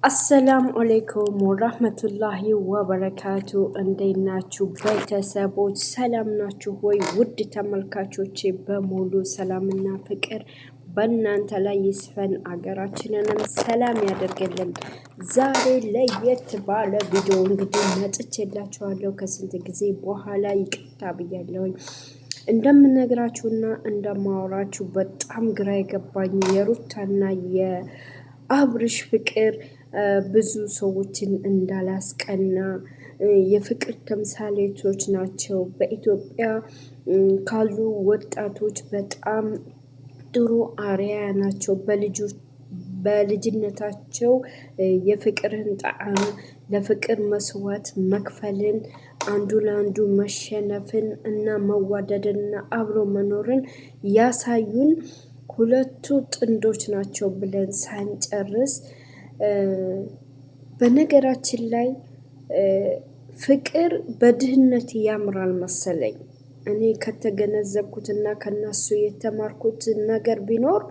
አሰላሙ አለይኩም ወራህመቱላሂ ወበረካቱ። እንዴት ናችሁ ቤተሰቦች? ሰላም ናችሁ ወይ? ውድ ተመልካቾቼ በሙሉ ሰላምና ፍቅር በእናንተ ላይ ይስፈን፣ አገራችንንም ሰላም ያደርግልን። ዛሬ ለየት ባለ ቪዲዮ እንግዲህ መጥቼላችኋለሁ። ከስንት ጊዜ በኋላ ይቅርታ ብያለሁኝ። እንደምነግራችሁና እንደማወራችሁ በጣም ግራ የገባኝ የሩታና የአብርሽ ፍቅር ብዙ ሰዎችን እንዳላስቀና የፍቅር ተምሳሌቶች ናቸው። በኢትዮጵያ ካሉ ወጣቶች በጣም ጥሩ አርአያ ናቸው። በልጅነታቸው የፍቅርን ጣዕም ለፍቅር መስዋዕት መክፈልን አንዱ ለአንዱ መሸነፍን እና መዋደድና አብሮ መኖርን ያሳዩን ሁለቱ ጥንዶች ናቸው ብለን ሳንጨርስ በነገራችን ላይ ፍቅር በድህነት ያምራል መሰለኝ። እኔ ከተገነዘብኩትና ከነሱ የተማርኩት ነገር ቢኖር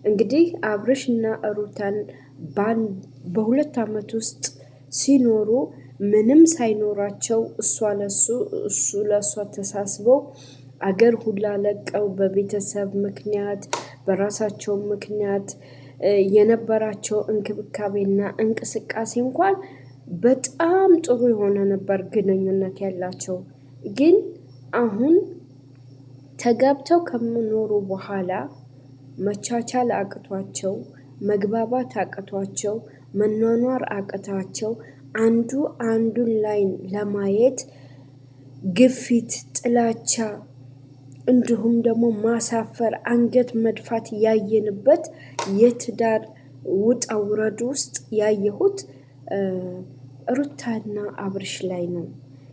እንግዲህ አብርሽና ሩታን በሁለት ዓመት ውስጥ ሲኖሩ ምንም ሳይኖራቸው እሷ ለሱ እሱ ለሷ ተሳስበው አገር ሁላ ለቀው በቤተሰብ ምክንያት በራሳቸው ምክንያት የነበራቸው እንክብካቤና እንቅስቃሴ እንኳን በጣም ጥሩ የሆነ ነበር ግንኙነት ያላቸው። ግን አሁን ተጋብተው ከመኖሩ በኋላ መቻቻል አቅቷቸው፣ መግባባት አቅቷቸው፣ መኗኗር አቅቷቸው አንዱ አንዱን ላይ ለማየት ግፊት፣ ጥላቻ እንዲሁም ደግሞ ማሳፈር፣ አንገት መድፋት ያየንበት የትዳር ውጣ ውረድ ውስጥ ያየሁት ሩታና አብርሽ ላይ ነው።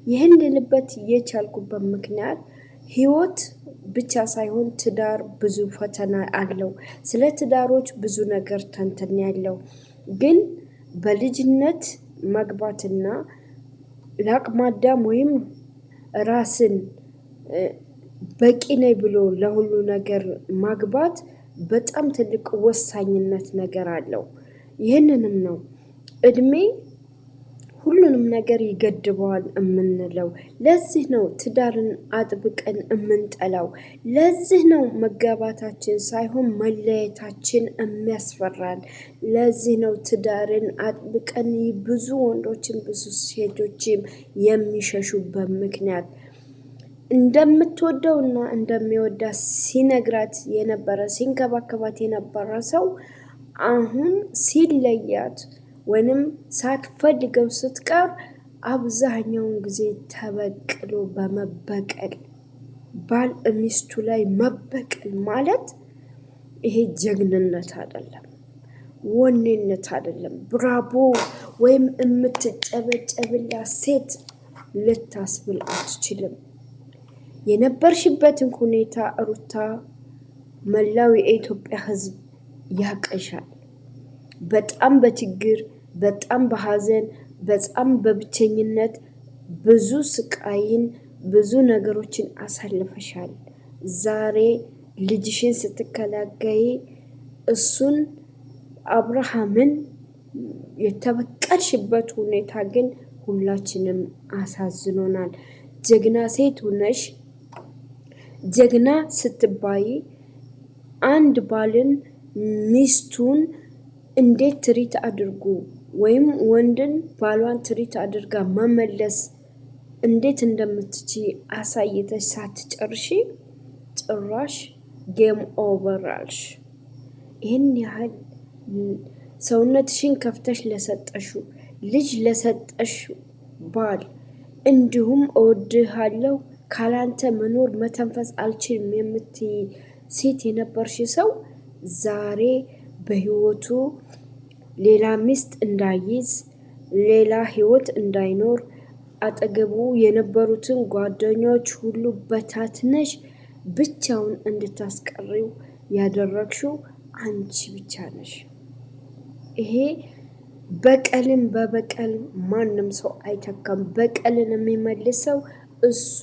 ይህን ልልበት የቻልኩበት ምክንያት ህይወት ብቻ ሳይሆን ትዳር ብዙ ፈተና አለው። ስለ ትዳሮች ብዙ ነገር ተንተን ያለው ግን በልጅነት መግባትና ለአቅመ አዳም ወይም ራስን በቂ ነኝ ብሎ ለሁሉ ነገር ማግባት በጣም ትልቅ ወሳኝነት ነገር አለው። ይህንንም ነው እድሜ ሁሉንም ነገር ይገድበዋል የምንለው። ለዚህ ነው ትዳርን አጥብቀን የምንጠላው። ለዚህ ነው መጋባታችን ሳይሆን መለየታችን የሚያስፈራን። ለዚህ ነው ትዳርን አጥብቀን ብዙ ወንዶችም ብዙ ሴቶችም የሚሸሹበት ምክንያት። እንደምትወደውና እንደሚወዳት ሲነግራት የነበረ ሲንከባከባት የነበረ ሰው አሁን ሲለያት ወይንም ሳትፈልገው ስትቀር አብዛኛውን ጊዜ ተበቅሎ በመበቀል ባል ሚስቱ ላይ መበቀል ማለት ይሄ ጀግንነት አይደለም፣ ወኔነት አይደለም። ብራቦ ወይም የምትጨበጨብላት ሴት ልታስብል አትችልም። የነበርሽበትን ሁኔታ ሩታ መላው የኢትዮጵያ ሕዝብ ያቀሻል። በጣም በችግር በጣም በሐዘን በጣም በብቸኝነት ብዙ ስቃይን ብዙ ነገሮችን አሳልፈሻል። ዛሬ ልጅሽን ስትከላከይ እሱን አብርሃምን የተበቀልሽበት ሁኔታ ግን ሁላችንም አሳዝኖናል። ጀግና ሴት ሆነሽ ጀግና ስትባይ አንድ ባልን ሚስቱን እንዴት ትሪት አድርጉ ወይም ወንድን ባሏን ትሪት አድርጋ መመለስ እንዴት እንደምትች አሳይተሽ ሳትጨርሺ ጭራሽ ጌም ኦቨር አልሽ። ይህን ያህል ሰውነትሽን ከፍተሽ ለሰጠሹ ልጅ ለሰጠሹ ባል እንዲሁም እወድሃለሁ ካላንተ መኖር መተንፈስ አልችልም የምትይ ሴት የነበርሽ ሰው ዛሬ በህይወቱ ሌላ ሚስት እንዳይዝ ሌላ ህይወት እንዳይኖር አጠገቡ የነበሩትን ጓደኞች ሁሉ በታትነሽ ብቻውን እንድታስቀሪው ያደረግሽው አንቺ ብቻ ነሽ። ይሄ በቀልን በበቀል ማንም ሰው አይተካም። በቀልን የሚመልሰው እሱ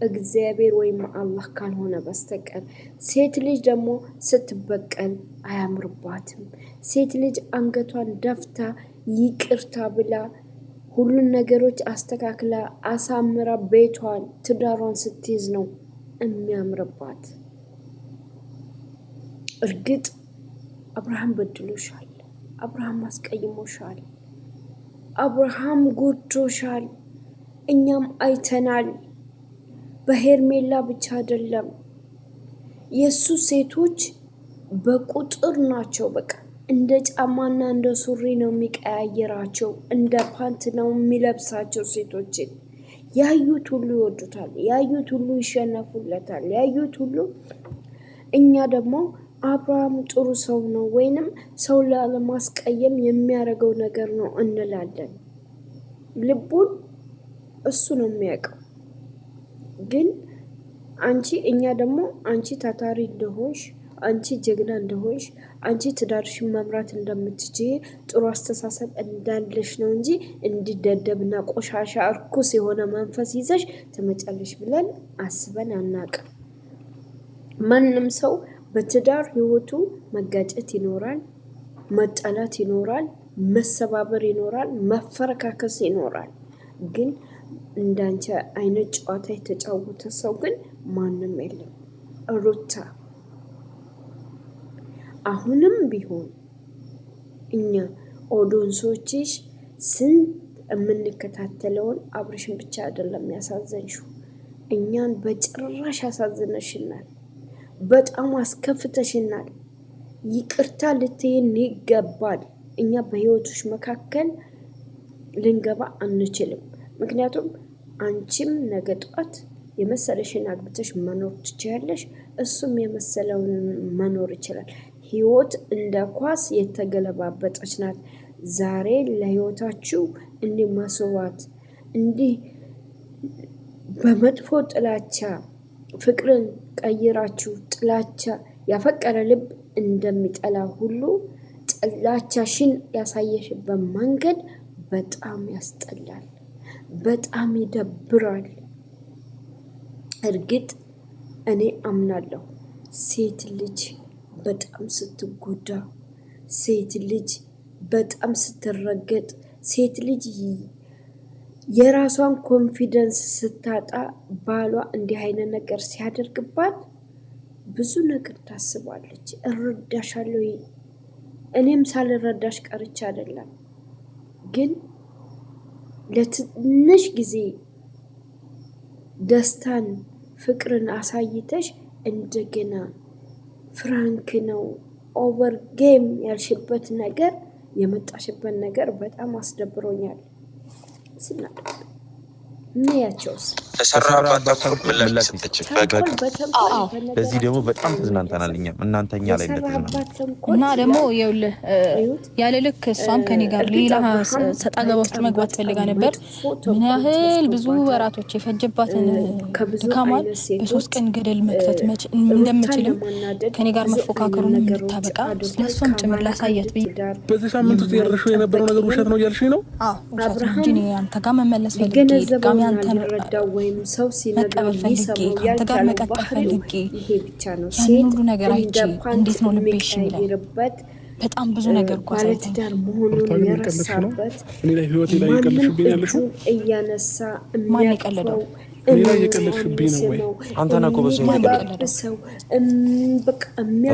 እግዚአብሔር ወይም አላህ ካልሆነ በስተቀር። ሴት ልጅ ደግሞ ስትበቀል አያምርባትም። ሴት ልጅ አንገቷን ደፍታ ይቅርታ ብላ ሁሉን ነገሮች አስተካክላ አሳምራ ቤቷን ትዳሯን ስትይዝ ነው የሚያምርባት። እርግጥ አብርሃም በድሎሻል፣ አብርሃም አስቀይሞሻል፣ አብርሃም ጎድቶሻል። እኛም አይተናል። በሄርሜላ ብቻ አይደለም የሱ ሴቶች በቁጥር ናቸው። በቃ እንደ ጫማና እንደ ሱሪ ነው የሚቀያየራቸው፣ እንደ ፓንት ነው የሚለብሳቸው። ሴቶችን ያዩት ሁሉ ይወዱታል፣ ያዩት ሁሉ ይሸነፉለታል፣ ያዩት ሁሉ። እኛ ደግሞ አብርሃም ጥሩ ሰው ነው ወይንም ሰው ላለማስቀየም የሚያደርገው ነገር ነው እንላለን። ልቡን እሱ ነው የሚያውቀው። ግን እኛ ደግሞ አንቺ ታታሪ እንደሆንሽ፣ አንቺ ጀግና እንደሆንሽ፣ አንቺ ትዳርሽን መምራት እንደምትችይ ጥሩ አስተሳሰብ እንዳለሽ ነው እንጂ እንዲደደብና ቆሻሻ እርኩስ የሆነ መንፈስ ይዘሽ ትመጫለሽ ብለን አስበን አናውቅም። ማንም ሰው በትዳር ህይወቱ መጋጨት ይኖራል፣ መጠላት ይኖራል፣ መሰባበር ይኖራል፣ መፈረካከስ ይኖራል። ግን እንዳንቺ አይነት ጨዋታ የተጫወተ ሰው ግን ማንም የለም። ሩታ አሁንም ቢሆን እኛ ኦዲየንሶችሽ ስንት የምንከታተለውን አብርሽን ብቻ አይደለም ያሳዘንሽው፣ እኛን በጭራሽ ያሳዝነሽናል። በጣም አስከፍተሽናል። ይቅርታ ልትይን ይገባል። እኛ በህይወቶች መካከል ልንገባ አንችልም። ምክንያቱም አንቺም ነገ ጧት የመሰለሽን አግብተሽ መኖር ትችያለሽ፣ እሱም የመሰለውን መኖር ይችላል። ህይወት እንደ ኳስ የተገለባበጠች ናት። ዛሬ ለህይወታችሁ እንዲህ መስዋዕት፣ እንዲህ በመጥፎ ጥላቻ ፍቅርን ቀይራችሁ ጥላቻ ያፈቀረ ልብ እንደሚጠላ ሁሉ ጥላቻሽን ያሳየሽበት መንገድ በጣም ያስጠላል፣ በጣም ይደብራል። እርግጥ እኔ አምናለሁ ሴት ልጅ በጣም ስትጎዳ፣ ሴት ልጅ በጣም ስትረገጥ፣ ሴት ልጅ የራሷን ኮንፊደንስ ስታጣ ባሏ እንዲህ አይነት ነገር ሲያደርግባት ብዙ ነገር ታስባለች። እረዳሻለሁ፣ እኔም ሳልረዳሽ ቀርቻ አይደለም። ግን ለትንሽ ጊዜ ደስታን ፍቅርን አሳይተሽ እንደገና ፍራንክ ነው ኦቨር ጌም ያልሽበት ነገር የመጣሽበት ነገር በጣም አስደብሮኛል። ምንያቸውስ ተሰራባት ምላሽ ሰጠች። በዚህ ደግሞ በጣም ተዝናንተናል። እኛም እናንተኛ ላይ እንደተዝናናን እና ደግሞ ይኸውልህ ያለ ልክ እሷም ከኔ ጋር ሌላ ሰጣ ገባ ውስጥ መግባት ፈልጋ ነበር። ምን ያህል ብዙ ወራቶች የፈጀባትን ድካሟን በ3 ቀን ገደል መክተት እንደምችልም ከኔ ጋር መፎካከሩን እንድታበቃ ለእሷም ጭምር ላሳያት ብዬ በዚህ ሳምንት ውስጥ ያደረሽው የነበረው ነገር ውሸት ነው እያልሽኝ ነው? ውሸት እንጂ አንተ ጋር መመለስ ፈልጌ ድጋሚ አንተን ወይም ሰው ሲነግረው ሊሰማው ጋር መቀጠል ፈልጌ ይሄ ብቻ ነው። ሴት ሁሉ ነገር አይቼ እንዴት ነው ልቤሽ ይላል። በጣም ብዙ ነገር እኮ ባለትዳር መሆኑን የረሳበት እኔ ላይ ህይወቴ ላይ የቀለድሽብኝ ያለሽው እያነሳ ማን የቀለደው? እኔ ላይ የቀለድሽብኝ ነው ወይ? አንተ ነህ እኮ በሰው ሰው በቃ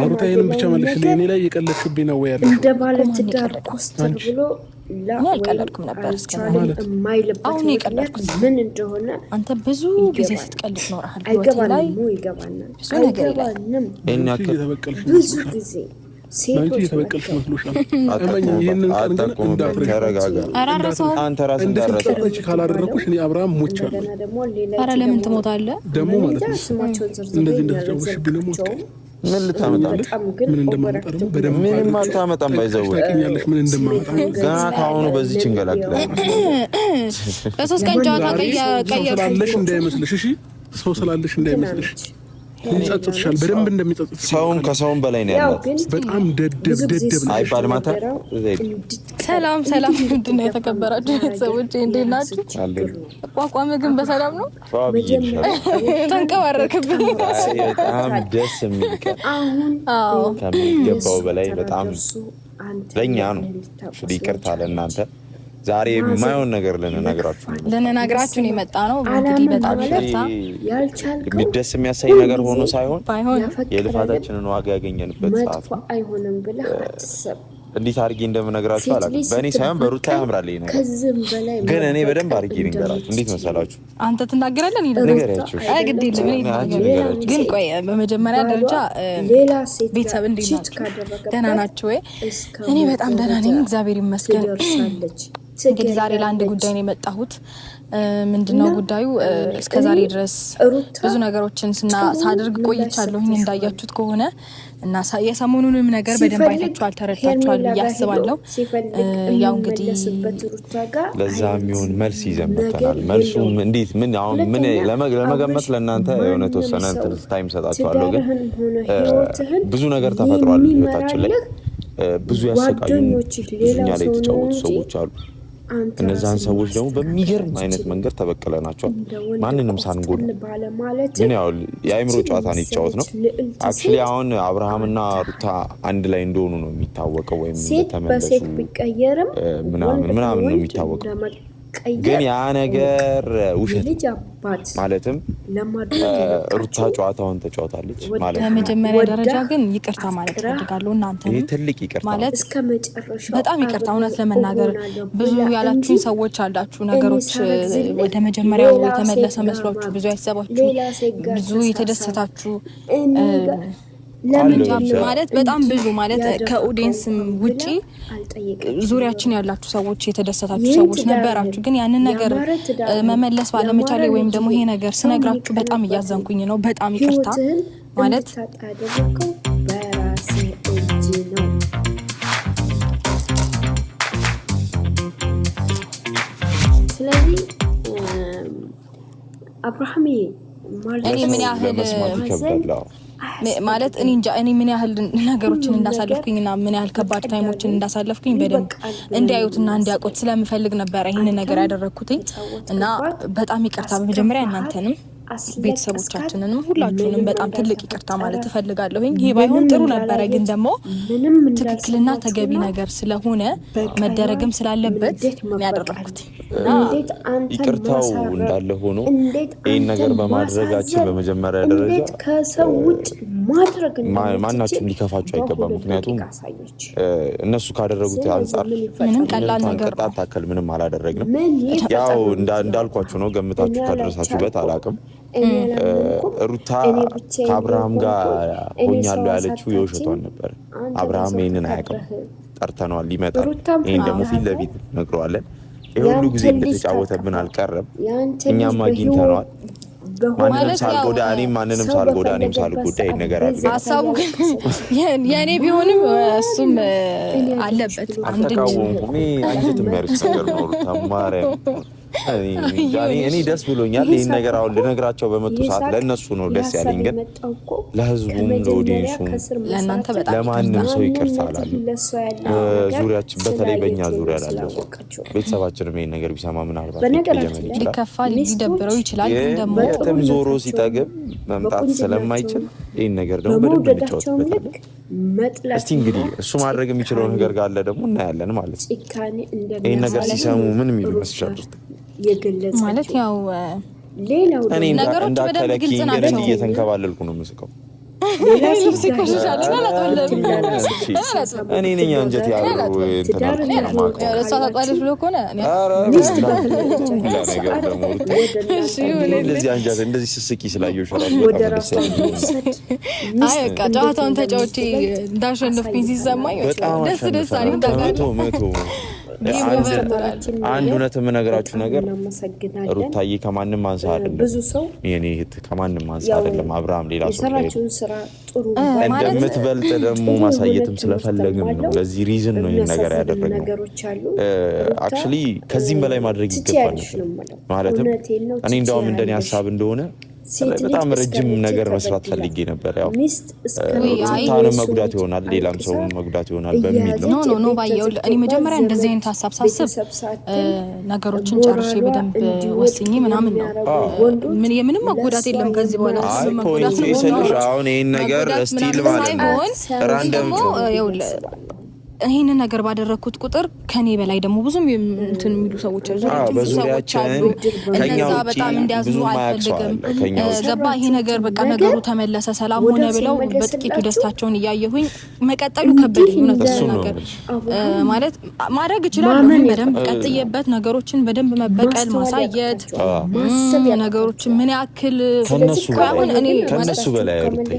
አሩታዬንም ብቻ መልሽልኝ። እኔ ላይ የቀለድሽብኝ ነው ወይ ያለሽው? እንደ ባለትዳር ኮስተር ብሎ አልቀለድኩም ነበር አሁን የቀለድኩት ምን እንደሆነ አንተ ብዙ ጊዜ ስትቀልድ ኖርሃል። አይገባንም፣ ይገባናል፣ ብዙ ነገር አይገባንም። ብዙ ጊዜ ሴቶች የተበቀልሽ መስሎሻል። እመኝ ይህንን ቀን ግን እንዳትረጋጋ። አንተ ራስህ እንዳትረጋጋ ካላደረኩሽ እኔ አብርሃም ሞቻለሁ። ኧረ ለምን ትሞታለህ? ደግሞ ማለት ነው እንደዚህ እንደተጫወትሽብኝ ነው ሞት። ምን ልታመጣ ምን እንደማመጣ ደግሞ በደንብ ምንም አታመጣም። ባይዘው ታውቂኛለሽ ምን እንደማመጣ ገና ካሁኑ በዚህ ችንገላግላ በ3 ቀን ጨዋታ ቀየርሽ እንዳይመስልሽ። እሺ ሰው ስላለሽ እንዳይመስልሽ። ይጸጽትሻል፣ በደንብ እንደሚጸጽትሽ። ሰውም ከሰውም በላይ ነው ያለው። በጣም ደደብ አይባል ማታ። ሰላም ሰላም፣ ምንድን ነው የተከበራችሁ ቤተሰቦች እንዴት ናችሁ? አቋቋም ግን በሰላም ነው? ተንቀባረርክብኝ። በጣም ደስ የሚል ቀን ከሚገባው በላይ በጣም ለኛ ነው ይቅርታ ለእናንተ ዛሬ የማይሆን ነገር ልንነግራችሁ ነው የመጣ ነው እንግዲህ በጣም ይቅርታ ደስ የሚያሳይ ነገር ሆኖ ሳይሆን የልፋታችንን ዋጋ ያገኘንበት ሰዓት አይሆንም ብለህ አትሰብ እንዴት አድርጌ እንደምነግራችሁ አላውቅም በእኔ ሳይሆን በሩታ ያምራል ይሄ ነገር ግን እኔ በደንብ አድርጌ ልንገራችሁ እንዴት መሰላችሁ አንተ ትናገራለህ ንገራችሁ ግድ የለም ግን ቆይ በመጀመሪያ ደረጃ ቤተሰብ እንዴት ናችሁ ደህና ናችሁ ወይ እኔ በጣም ደህና ነኝ እግዚአብሔር ይመስገን እንግዲህ ዛሬ ለአንድ ጉዳይ ነው የመጣሁት ምንድነው ጉዳዩ እስከዛሬ ድረስ ብዙ ነገሮችን ሳደርግ ቆይቻለሁኝ እንዳያችሁት ከሆነ እና የሰሞኑንም ነገር በደንብ አይታችኋል ተረድታችኋል ብዬ አስባለሁ ያው እንግዲህ ለዛም ይሁን መልስ ይዘምተናል መልሱም እንዴት ምን አሁን ምን ለመገመት ለእናንተ የሆነ ተወሰነ ታይም ሰጣችኋለሁ ግን ብዙ ነገር ተፈጥሯል ህይወታችን ላይ ብዙ ያሰቃዩን ብዙኛ ላይ የተጫወቱ ሰዎች አሉ እነዛን ሰዎች ደግሞ በሚገርም አይነት መንገድ ተበቀለናቸዋል ማንንም ሳንጎል ግን ያው የአይምሮ ጨዋታን ይጫወት ነው አክቹሊ አሁን አብርሃምና ሩታ አንድ ላይ እንደሆኑ ነው የሚታወቀው ወይም ተመለሱ ምናምን ነው የሚታወቀው ግን ያ ነገር ውሸት ማለትም ሩታ ጨዋታውን ተጫውታለች ማለት በመጀመሪያ ደረጃ ግን ይቅርታ ማለት ፈልጋለሁ እናንተ ይሄ ትልቅ ይቅርታ ማለት በጣም ይቅርታ እውነት ለመናገር ብዙ ያላችሁኝ ሰዎች አላችሁ ነገሮች ወደ መጀመሪያው የተመለሰ መስሏችሁ ብዙ ያሰባችሁ ብዙ የተደሰታችሁ ማለት በጣም ብዙ ማለት ከኦዲየንስም ውጪ ዙሪያችን ያላችሁ ሰዎች የተደሰታችሁ ሰዎች ነበራችሁ ግን ያንን ነገር መመለስ ባለመቻሌ ወይም ደግሞ ይሄ ነገር ስነግራችሁ በጣም እያዘንኩኝ ነው በጣም ይቅርታ ማለት በራሴ እጅ ነው ስለዚህ አብርሃም እኔ ምን ያህል ማለት እኔ ምን ያህል ነገሮችን እንዳሳለፍኩኝና ምን ያህል ከባድ ታይሞችን እንዳሳለፍኩኝ በደንብ እንዲያዩትና እንዲያውቁት ስለምፈልግ ነበር ይሄን ነገር ያደረኩትኝ እና በጣም ይቅርታ በመጀመሪያ እናንተንም ቤተሰቦቻችንንም ሁላችሁንም በጣም ትልቅ ይቅርታ ማለት እፈልጋለሁኝ ይሄ ባይሆን ጥሩ ነበር ግን ደግሞ ትክክልና ተገቢ ነገር ስለሆነ መደረግም ስላለበት ያደረኩት ይቅርታው እንዳለ ሆኖ ይሄን ነገር በማድረጋችን በመጀመሪያ ደረጃ ከሰዎች ማድረግ ማናችሁም ሊከፋችሁ አይገባም ምክንያቱም እነሱ ካደረጉት አንፃር ምንም ቀላል ነገር ታከል ምንም አላደረግንም ያው እንዳልኳችሁ ነው ገምታችሁ ካደረሳችሁበት አላቅም ሩታ ከአብርሃም ጋር ሆኛለሁ ያለችው የውሸቷን ነበር አብርሃም ይሄንን አያውቅም ጠርተነዋል ይመጣል ይሄን ደግሞ ፊት ለፊት ነግረዋለን የሁሉ ጊዜ እንደተጫወተብን አልቀረም እኛም አግኝተነዋል ማንንም ሳልጎዳ እኔም ሳልጎዳ ይሄን ነገር አድርገን ሀሳቡ ግን የኔ ቢሆንም እሱም አለበት አንድ እኔ አንጀት የሚያርስ ነገር ነው ተማረ እኔ ደስ ብሎኛል ይሄን ነገር አሁን ልነግራቸው በመጡ ሰዓት ለነሱ ነው ደስ ያለኝ ግን ለህዝቡም ለኦዲየንሱም ለእናንተ በጣም ለማንም ሰው ይቅርታ አላለሁ ዙሪያችን በተለይ በእኛ ዙሪያ ያለው ቤተሰባችንም ይሄን ነገር ቢሰማ ምናልባት ሊከፋ ሊደብረው ይችላል ግን ደግሞ የትም ዞሮ ሲጠግብ መምጣት ስለማይችል ይሄን ነገር ደግሞ በደንብ እንጫወትበታለን እስቲ እንግዲህ እሱ ማድረግ የሚችለው ነገር ካለ ደግሞ እናያለን ማለት ነው ይሄን ነገር ሲሰሙ ምን የሚሉ መስቻል ማለት ያው ሌላው ነገሮች በደንብ ግልጽ ናቸው እየተንከባለልኩ ነው መስቀው ልብስ ይቆሽሻል እኔ ነኝ አንጀት ያለው እሷ ታውቃለች ብሎ ከሆነ እንደዚህ አንጀት እንደዚህ ስስቂ ስላየሁሽ አይ በቃ ጨዋታውን ተጫውቼ እንዳሸነፍኩኝ ሲሰማኝ ደስ አለኝ ታውቃለህ አንድ እውነት የምነግራችሁ ነገር ሩታዬ ከማንም አንሳ አይደለም የኔ እህት ከማንም አንሳ አይደለም አብርሃም ሌላ ሰው ላይ እንደምትበልጥ ደግሞ ማሳየትም ስለፈለግም ነው ለዚህ ሪዝን ነው ይሄን ነገር ያደረግነው አክቹሊ ከዚህም በላይ ማድረግ ይገባል ማለትም እኔ እንደውም እንደኔ ሐሳብ እንደሆነ በጣም ረጅም ነገር መስራት ፈልጌ ነበር ያው ሩታንም መጉዳት ይሆናል ሌላም ሰው መጉዳት ይሆናል በሚል ነው ኖ ባየው እኔ መጀመሪያ እንደዚህ አይነት ሐሳብ ሳስብ ነገሮችን ጨርሼ በደንብ ወስኜ ምናምን ነው የምንም መጉዳት የለም ከዚህ በኋላ መጉዳት ነው ይሰልሽ አሁን ይሄን ነገር ስቲል ማለት ራንደም ይሄንን ነገር ባደረኩት ቁጥር ከኔ በላይ ደግሞ ብዙም እንትን የሚሉ ሰዎች አሉ እንደዛ በጣም እንዲያዝኑ አልፈልግም ገባ ይሄ ነገር በቃ ነገሩ ተመለሰ ሰላም ሆነ ብለው በጥቂቱ ደስታቸውን ያያዩኝ መቀጠሉ ከበደኝ ነው ነገር ማለት ማድረግ ይችላል በደንብ ቀጥየበት ነገሮችን በደንብ መበቀል ማሳየት ነገሮችን ምን ያክል ካሁን እኔ ከነሱ በላይ ያሉት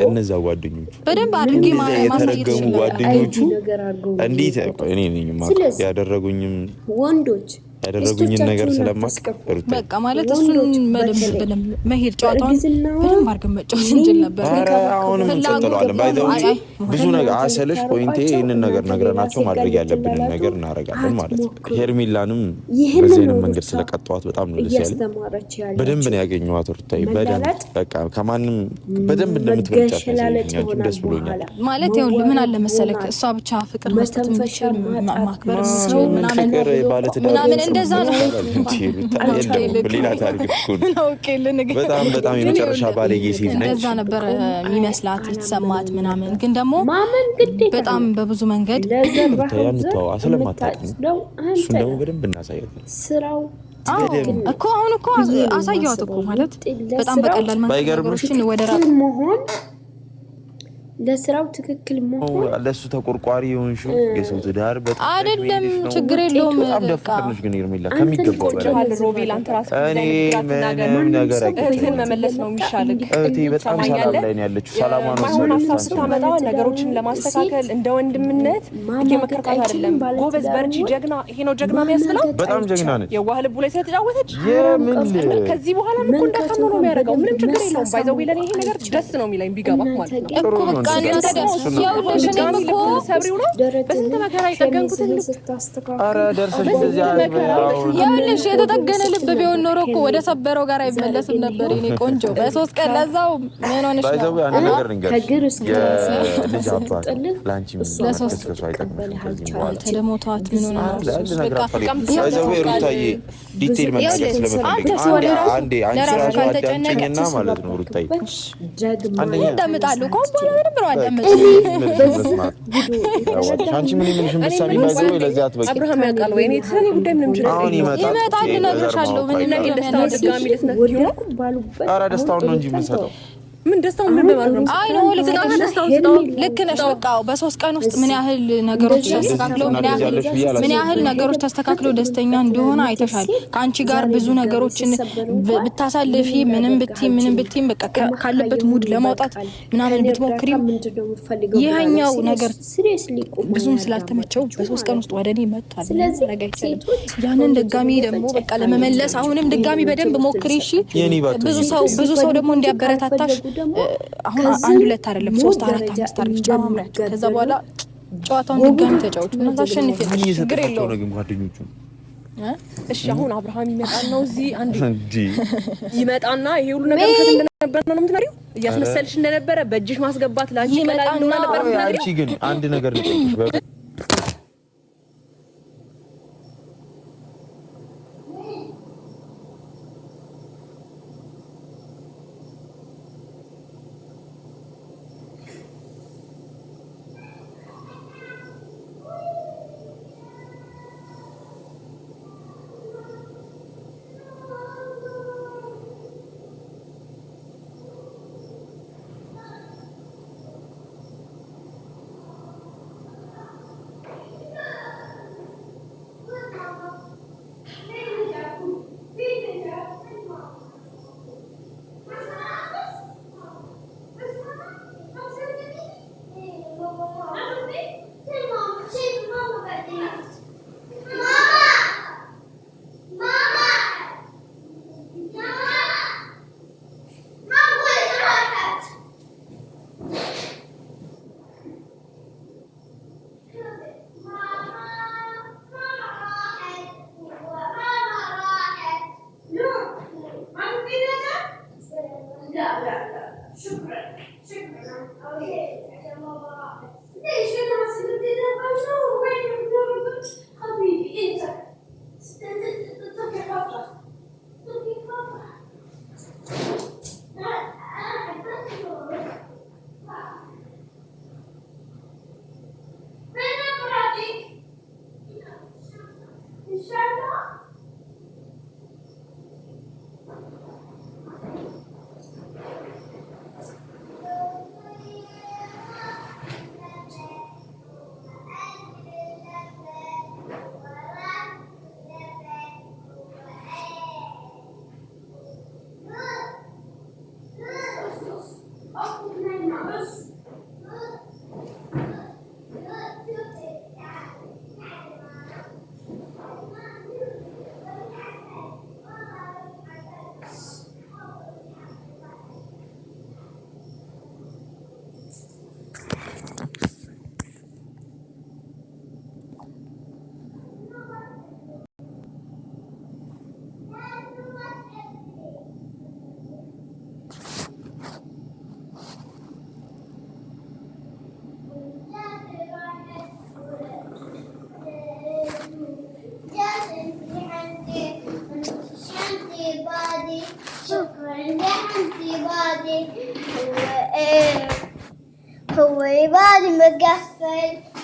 እነዛ ጓደኞች በደንብ አድርጌ ማሳየት ጓደኞቹ እንዴት እኔ ነኝ ማለት ያደረጉኝም ወንዶች ያደረጉኝን ነገር ስለማቅ በቃ ማለት እሱን በደንብ መሄድ ጨዋታውን በደንብ አድርገን መጫወት እንችል ነበር አሁንም እንቀጥለዋለን ባይዘው ብዙ ነገር አሰለሽ ፖይንቴ ይሄንን ነገር ነግረናቸው ማድረግ ያለብንን ነገር እናረጋለን ማለት ነው ሄርሚላንም በዚህ አይነት መንገድ ስለቀጣዋት በጣም ነው ደስ ያለኝ በደንብ ነው ያገኘዋት ሩታዬ በደንብ በቃ ከማንም በደንብ እንደምትበልጫት ነው ደስ ብሎኛል ማለት ያው ምን አለ መሰለክ እሷ ብቻ ፍቅር መስጠት የምትችል ማክበር ምናምን እንደዛ ነው ሌላ ታሪክ ነው በጣም በጣም የመጨረሻ ባለጌ ሴት ነች እንደዛ ነበር የሚመስላት የተሰማት ምናምን ግን ደግሞ በጣም በብዙ መንገድ ያንተው አስለማታውቅ እሱ ደግሞ በደንብ እናሳየው ስራው እኮ አሁን እኮ አሳየዋት እኮ ማለት በጣም በቀላል መንገዶችን ወደ ራስ መሆን ለስራው ትክክል መሆን ለሱ ተቆርቋሪ ይሆንሽው የሰው ትዳር በጣም አይደለም ችግር የለውም በጣም ደፋርነሽ ግን ይርሚላ ከሚገባው በላይ ሮቤል አንተ ራስህ ምንም ነገር እህትን መመለስ ነው የሚሻለው እህቴ በጣም ሰላም ላይ ነው ያለችው ሰላማን ማይሆን ሀሳብ ስታመጣ ነገሮችን ለማስተካከል እንደ ወንድምነት እየመከርካት አይደለም ጎበዝ በርቺ ጀግና ይሄ ነው ጀግና የሚያስብለው በጣም ጀግና ነች የዋህ ልቡ ላይ ስለተጫወተች ከዚህ በኋላ ምን እንዳታምኑ ነው የሚያደርገው ምንም ችግር የለውም ባይዘው ለኔ ይሄ ነገር ደስ ነው የሚለኝ ቢገባ ማለት ነው በስንት መከራ የጠገንኩትን ኧረ ደርሰሽ እንደዚህ ያለሽ የተጠገነ ልብ ቢሆን ኖሮ እኮ ወደ ሰበረው ጋር አይመለስም ነበር የኔ ቆንጆ በሶስት ቀን ለዛው ምን ሆነሽ ነው አንድ ነገር ልንገርሽ የልጅ አባት ላንቺ ለሶስት ተደሞቷት ምን ሆነ ነው ባይዘው ሩታዬ ዲቴል መናገር ስለምፈልግ አንዴ አንቺ ራሱ አዳምጪኝና ማለት ነው ሩታዬ አንደኛ እንደምጣለሁ ኮምቦላ ምንም ነው አዳምጪ አንቺ ምን ይምልሽም በሳቢ ባይዘው ለዚህ አትበቂ አብርሃም ያውቃል ወይ እኔ ተሰኒ ጉዳይ ምንም ችግር አሁን ይመጣል እነግርሻለሁ ምን እንደደስታው ድጋሚ ልትነግሪው ነው ኧረ ደስታውን ነው እንጂ የምንሰጠው ምን ደስታው ምን በማድረግ ነው አይ ነው ልክ ነሽ በቃ በሶስት ቀን ውስጥ ምን ያህል ነገሮች ተስተካክለው ምን ያህል ነገሮች ተስተካክለው ደስተኛ እንደሆነ አይተሻል ካንቺ ጋር ብዙ ነገሮችን ብታሳልፊ ምንም ብትይ በቃ ካለበት ሙድ ለማውጣት ምናምን ብትሞክሪ ይሄኛው ነገር ብዙም ስላልተመቸው በሶስት ቀን ውስጥ ወደኔ መጣል ረጋይቻለሁ ያንን ድጋሚ ደግሞ በቃ ለመመለስ አሁንም ድጋሚ በደንብ ሞክሪ እሺ ብዙ ሰው ደግሞ እንዲያበረታታሽ አሁን አንድ ሁለት አይደለም 3 4 5 አርግ ጫማምራችሁ ከዛ በኋላ ጨዋታውን ድጋሚ ተጫውቱ እና ታሸንፊ ችግር የለውም ነው ግን ጓደኞቹ እሺ አሁን አብርሃም ይመጣና እዚህ አንዴ ይመጣና ይሄ ሁሉ ነገር እንደነበረ ነው የምትነሪው እያስመሰልሽ እንደነበረ በእጅሽ ማስገባት ላንቺ ቀላል ነው ነበር የምትነሪው አንቺ ግን አንድ ነገር ልጠይቅሽ هو يبالي مقفل